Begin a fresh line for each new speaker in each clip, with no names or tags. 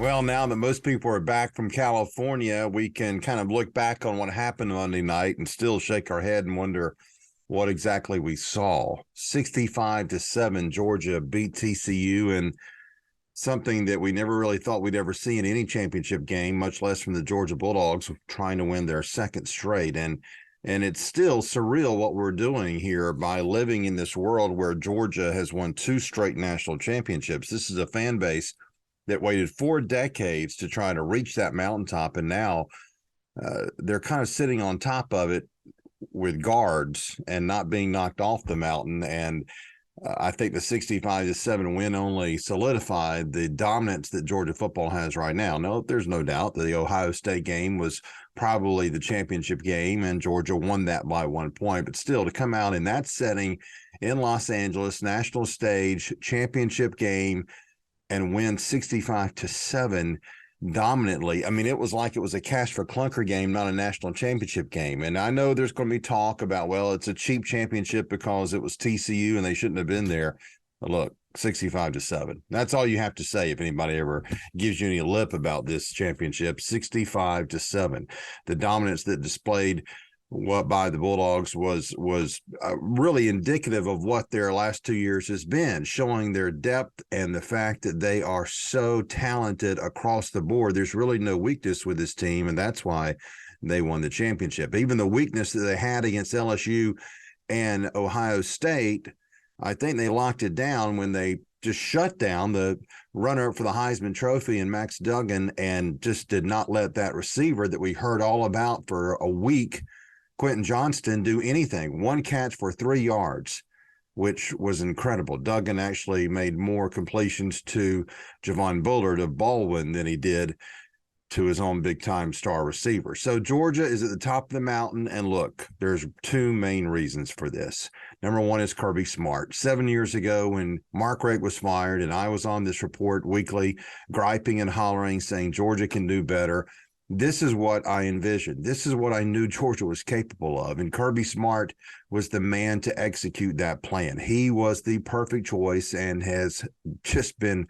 Well, now that most people are back from California, we can kind of look back on what happened Monday night and still shake our head and wonder what exactly we saw. 65-7, Georgia beat TCU, and something that we never really thought we'd ever see in any championship game, much less from the Georgia-Bulldogs trying to win their second straight. And it's still surreal what we're doing here by living in this world where Georgia has won two straight national championships. This is a fan base that waited 4 decades to try to reach that mountaintop, and now they're kind of sitting on top of it with guards and not being knocked off the mountain. And I think the 65-7 win only solidified the dominance that Georgia football has right now. No, there's no doubt that the Ohio State game was probably the championship game, and Georgia won that by 1 point. But still, to come out in that setting in Los Angeles, national stage, championship game, and win 65-7 dominantly. I mean, it was like it was a cash for clunker game, not a national championship game. And I know there's going to be talk about, well, it's a cheap championship because it was TCU and they shouldn't have been there. But look, 65-7. That's all you have to say if anybody ever gives you any lip about this championship. 65-7. The dominance that displayed what by the Bulldogs was really indicative of what their last 2 years has been, showing their depth and the fact that they are so talented across the board. There's really no weakness with this team, and that's why they won the championship. Even the weakness that they had against LSU and Ohio State, I think they locked it down when they just shut down the runner-up for the Heisman Trophy and Max Duggan, and just did not let that receiver that we heard all about for a week, Quentin Johnston, do anything. 1 catch for 3 yards, which was incredible. Duggan actually made more completions to Javon Bullard of Baldwin than he did to his own big-time star receiver. So Georgia is at the top of the mountain, and look, there's 2 main reasons for this. Number 1 is Kirby Smart. 7 years ago when Mark Richt was fired, and I was on this report weekly, griping and hollering, saying Georgia can do better, this is what I envisioned. This is what I knew Georgia was capable of. And Kirby Smart was the man to execute that plan. He was the perfect choice and has just been,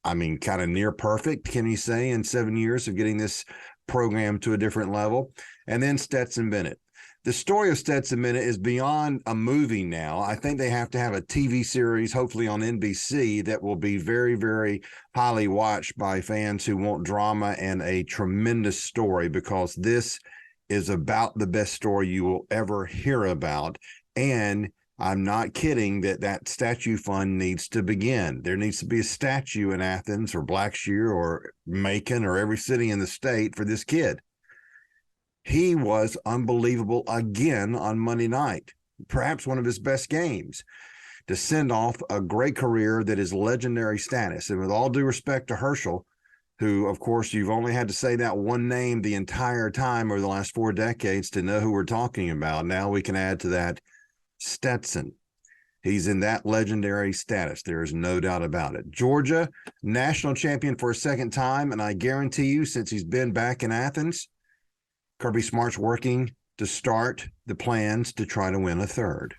I mean, kind of near perfect, can you say, in 7 years of getting this program to a different level. And then Stetson-Bennett. The story of Stetson-Bennett is beyond a movie now. I think they have to have a TV series, hopefully on NBC, that will be very, very highly watched by fans who want drama and a tremendous story, because this is about the best story you will ever hear about. And I'm not kidding that statue fund needs to begin. There needs to be a statue in Athens or Blackshear or Macon or every city in the state for this kid. He was unbelievable again on Monday night, perhaps one of his best games, to send off a great career that is legendary status. And with all due respect to Herschel, who, of course, you've only had to say that one name the entire time over the last 4 decades to know who we're talking about. Now we can add to that Stetson. He's in that legendary status. There is no doubt about it. Georgia, national champion for a second time, and I guarantee you, since he's been back in Athens, Kirby Smart's working to start the plans to try to win a third.